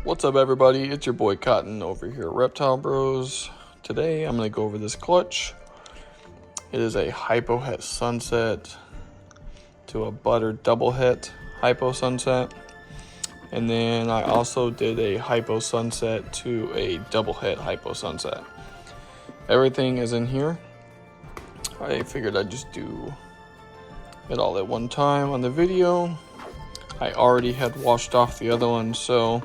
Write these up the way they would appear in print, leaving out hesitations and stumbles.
What's up, everybody? It's your boy Cotton over here at Reptile Bros. Today I'm going to go over this clutch. It is a Hypo Het Sunset to a butter double het Hypo Sunset. And then I also did a Hypo Sunset to a double het Hypo Sunset. Everything is in here. I figured I'd just do it all at one time on the video. I already had washed off the other one, so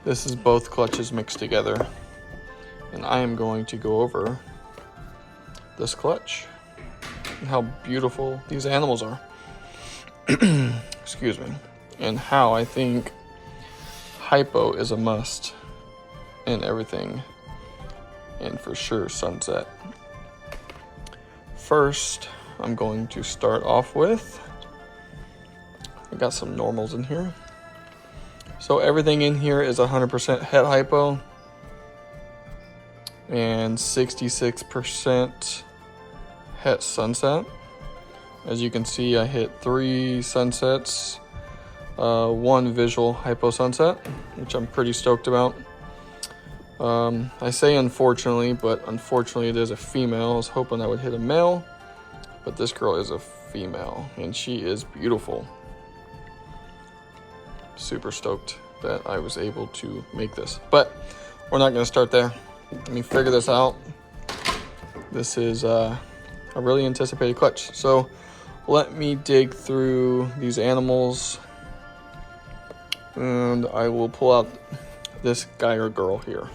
this is both clutches mixed together. And I am going to go over this clutch and how beautiful these animals are. Excuse me. And how I think Hypo is a must in everything. And for sure, Sunset. First, I'm going to start off with, I got some normals in here. So everything in here is 100% Het Hypo and 66% Het Sunset. As you can see, I hit 3 sunsets, 1 visual Hypo Sunset, which I'm pretty stoked about. I say unfortunately, but unfortunately it is a female. I was hoping I would hit a male, but this girl is a female and she is beautiful. Super stoked that I was able to make this, but we're not going to start there. Let me figure this out. This is a really anticipated clutch, so let me dig through these animals and I will pull out this guy or girl here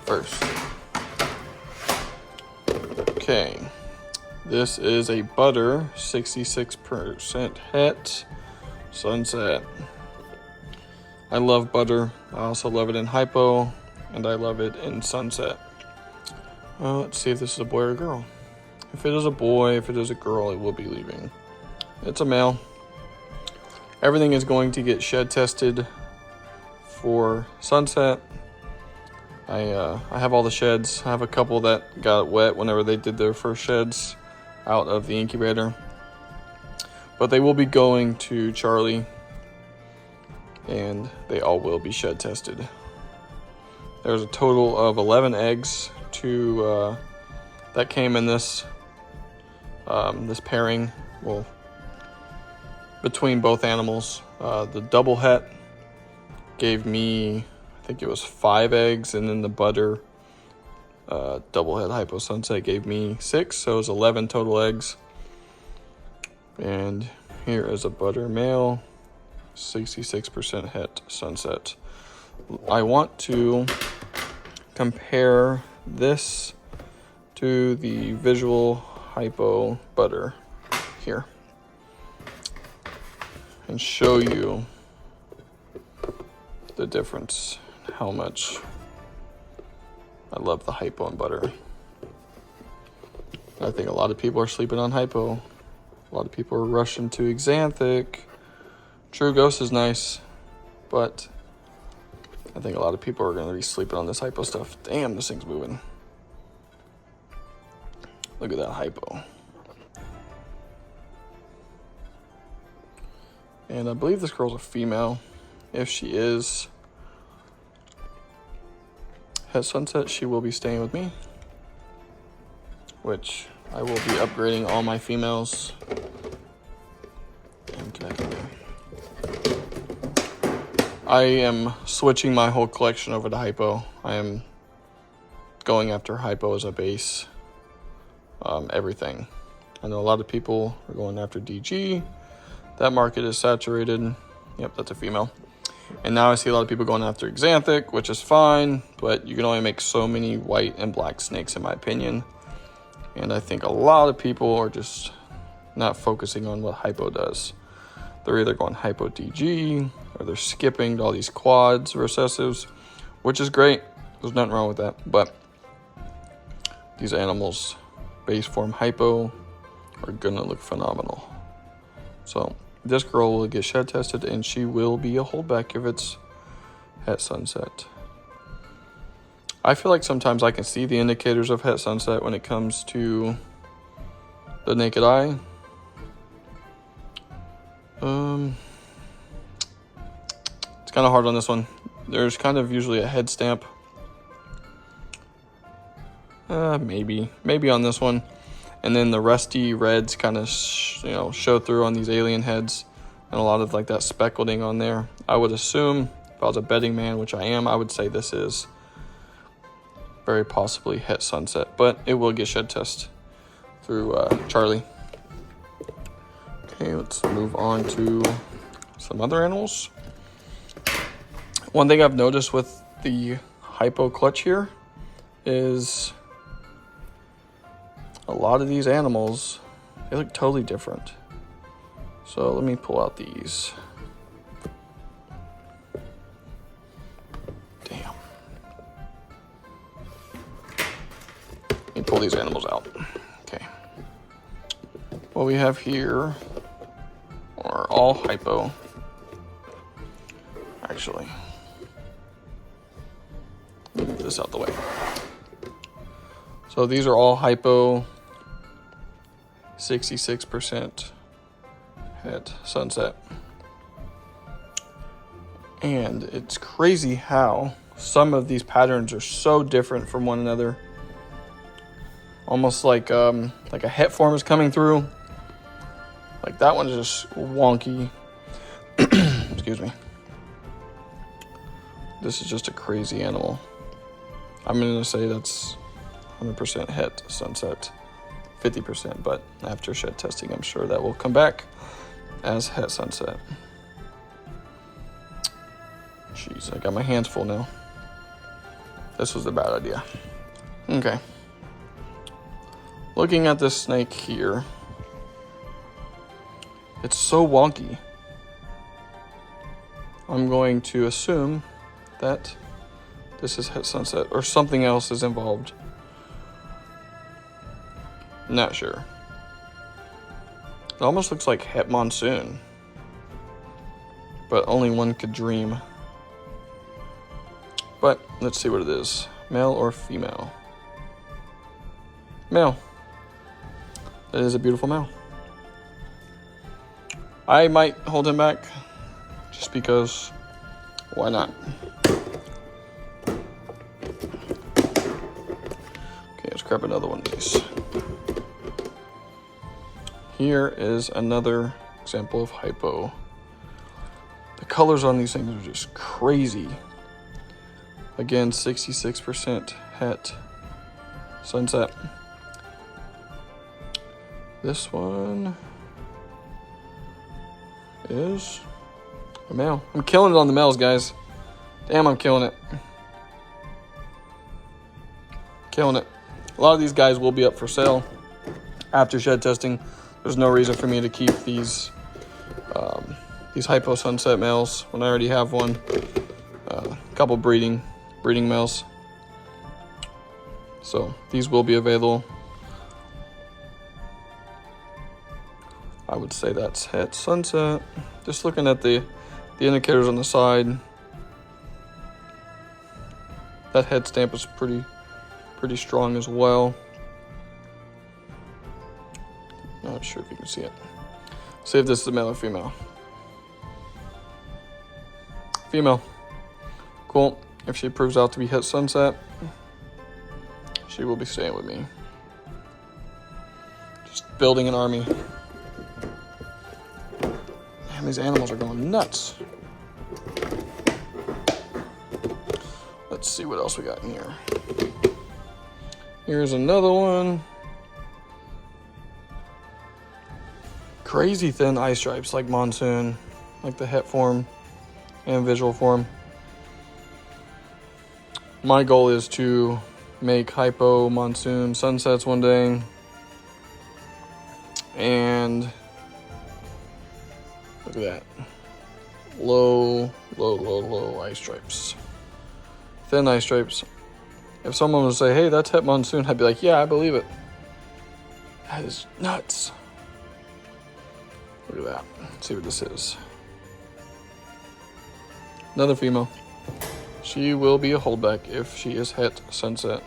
first. Okay, this is a butter 66% het Sunset. I love butter. I also love it in Hypo, and I love it in Sunset. Let's see if this is a boy or a girl. If it is a boy, if it is a girl, it will be leaving. It's a male. Everything is going to get shed tested for Sunset. I have all the sheds. I have a couple that got wet whenever they did their first sheds out of the incubator. But they will be going to Charlie, and they all will be shed tested. There's a total of 11 eggs that came in this this pairing. Well, between both animals, the double het gave me, I think it was 5 eggs, and then the butter double het Hypo Sunset gave me 6, so it was 11 total eggs. And here is a butter male, 66% het Sunset. I want to compare this to the visual Hypo butter here and show you the difference, how much I love the Hypo and butter. I think a lot of people are sleeping on Hypo. A lot of people are rushing to Xanthic. True Ghost is nice, but I think a lot of people are going to be sleeping on this Hypo stuff. Damn, this thing's moving. Look at that Hypo. And I believe this girl's a female. If she is Het Sunset, she will be staying with me, which I will be upgrading all my females. And can I do that? I am switching my whole collection over to Hypo. I am going after Hypo as a base. Everything. I know a lot of people are going after DG. That market is saturated. Yep, that's a female. And now I see a lot of people going after Xanthic, which is fine, but you can only make so many white and black snakes, in my opinion. And I think a lot of people are just not focusing on what Hypo does. They're either going Hypo DG, or they're skipping to all these quads, recessives, which is great. There's nothing wrong with that. But these animals, base form Hypo, are gonna look phenomenal. So this girl will get shed tested, and she will be a holdback if it's Het Sunset. I feel like sometimes I can see the indicators of Het Sunset when it comes to the naked eye. It's kind of hard on this one. There's kind of usually a head stamp. Maybe on this one. And then the rusty reds kind of, show through on these alien heads. And a lot of like that speckling on there. I would assume, if I was a betting man, which I am, I would say this is very possibly Het Sunset. But it will get shed test through Charlie. Okay, let's move on to some other animals. One thing I've noticed with the Hypo clutch here is a lot of these animals, they look totally different. So let me pull out these. Damn. Let me pull these animals out. Okay. What we have here are all Hypo. Actually, let me move this out the way. So these are all Hypo, 66% Het Sunset. And it's crazy how some of these patterns are so different from one another. Almost like a het form is coming through. Like that one's just wonky. Excuse me. This is just a crazy animal. I'm going to say that's 100% Het Sunset, 50%, but after shed testing, I'm sure that will come back as Het Sunset. Jeez, I got my hands full now. This was a bad idea. Okay. Looking at this snake here, it's so wonky. I'm going to assume that this is Het Sunset or something else is involved. Not sure. It almost looks like Het Monsoon, but only one could dream. But let's see what it is. Male or female? Male. That is a beautiful male. I might hold him back just because why not? Okay, let's grab another one of these. Here is another example of Hypo. The colors on these things are just crazy. Again, 66% Het Sunset. This one is a male. I'm killing it on the males, guys. Damn, I'm killing it. Killing it. A lot of these guys will be up for sale after shed testing. There's no reason for me to keep these Hypo Sunset males when I already have one. A couple breeding males. So these will be available. I would say that's Het Sunset. Just looking at the indicators on the side, that head stamp is pretty strong as well. Not sure if you can see it. See if this is a male or female. Female. Cool. If she proves out to be Het Sunset, she will be staying with me. Just building an army. Damn, these animals are going nuts. Let's see what else we got in here. Here's another one. Crazy thin eye stripes like Monsoon, like the het form and visual form. My goal is to make Hypo Monsoon Sunsets one day. And look at that. Low eye stripes. Thin eye stripes. If someone would say, hey, that's Het Monsoon, I'd be like, yeah, I believe it. That is nuts. Look at that. Let's see what this is. Another female. She will be a holdback if she is Het Sunset.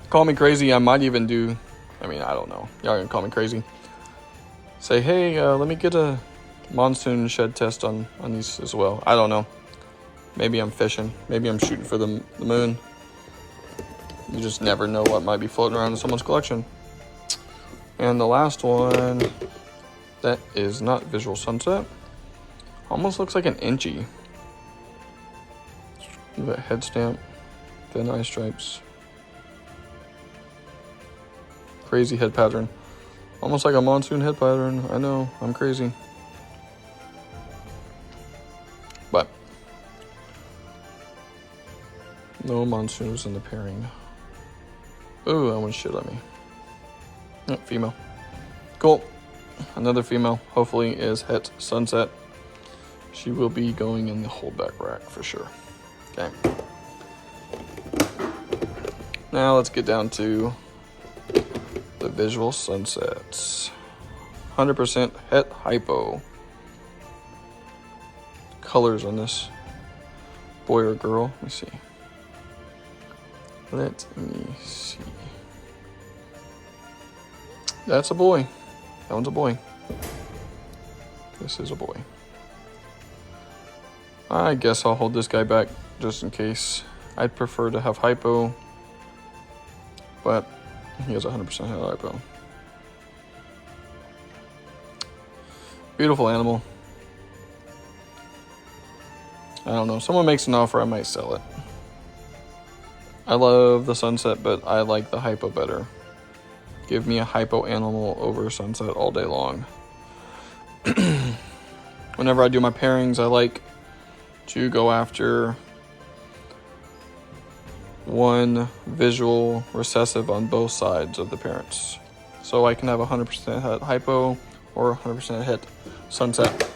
Call me crazy. I might even do, I don't know. Y'all gonna call me crazy. Say, hey, let me get a monsoon shed test on these as well. I don't know. Maybe I'm fishing. Maybe I'm shooting for the moon. You just never know what might be floating around in someone's collection. And the last one, that is not visual sunset. Almost looks like an inchy. That head stamp, thin eye stripes. Crazy head pattern. Almost like a monsoon head pattern. I know, I'm crazy. But no monsoons in the pairing. Ooh, that one shit on me. Oh, female. Cool. Another female, hopefully, is Het Sunset. She will be going in the holdback rack for sure. Okay. Now let's get down to the visual sunsets. 100% Het Hypo. Colors on this boy or girl. Let me see. Let me see. That's a boy. That one's a boy. This is a boy. I guess I'll hold this guy back just in case. I'd prefer to have hypo, but he has 100% hypo. Beautiful animal. I don't know. If someone makes an offer, I might sell it. I love the sunset, but I like the hypo better. Give me a hypo animal over sunset all day long. Whenever I do my pairings, I like to go after one visual recessive on both sides of the parents. So I can have 100% Het Hypo or 100% Het Sunset.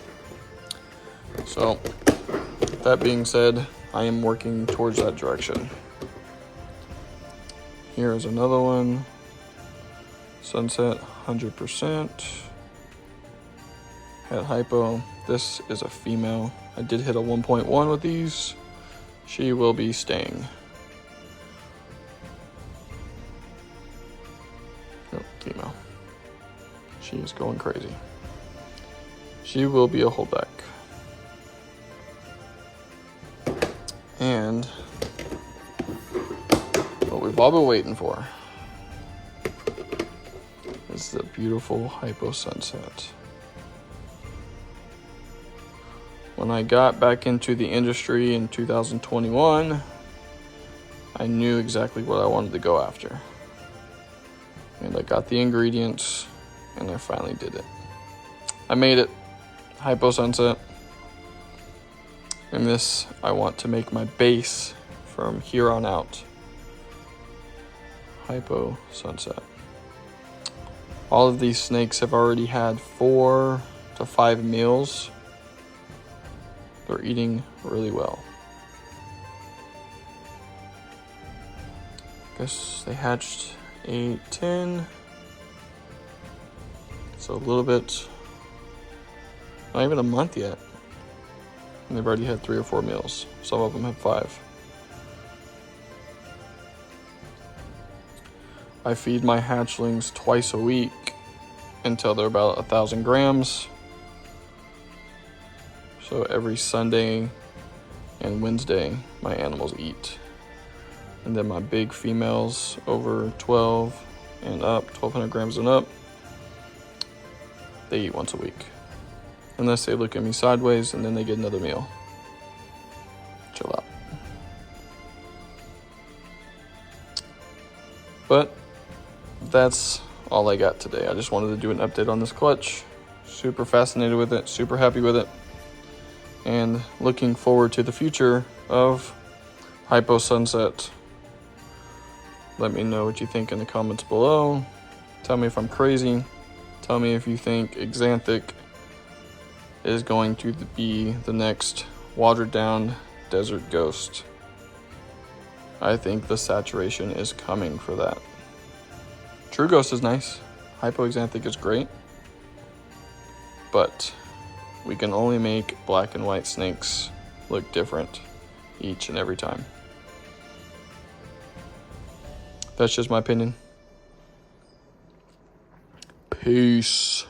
So that being said, I am working towards that direction. Here is another one. Sunset 100%. Het Hypo. This is a female. I did hit a 1.1 with these. She will be staying. Oh, female. She is going crazy. She will be a holdback. And what we've all been waiting for is the beautiful Hypo Sunset. When I got back into the industry in 2021, I knew exactly what I wanted to go after. And I got the ingredients, and I finally did it. I made it. Hypo Sunset. And this, I want to make my base from here on out. Hypo Sunset. All of these snakes have already had 4 to 5 meals. They're eating really well. Guess they hatched 8, 10. So a little bit, not even a month yet. And they've already had 3 or 4 meals. Some of them have 5. I feed my hatchlings twice a week until they're about 1,000 grams. So every Sunday and Wednesday, my animals eat. And then my big females over 12 and up, 1,200 grams and up, they eat once a week. Unless they look at me sideways and then they get another meal. Chill out. But that's all I got today. I just wanted to do an update on this clutch. Super fascinated with it, super happy with it. And looking forward to the future of Hypo Sunset. Let me know what you think in the comments below. Tell me if I'm crazy. Tell me if you think Xanthic is going to be the next watered down desert ghost. I think the saturation is coming for that. True Ghost is nice. Hypo Xanthic is great. But we can only make black and white snakes look different each and every time. That's just my opinion. Peace.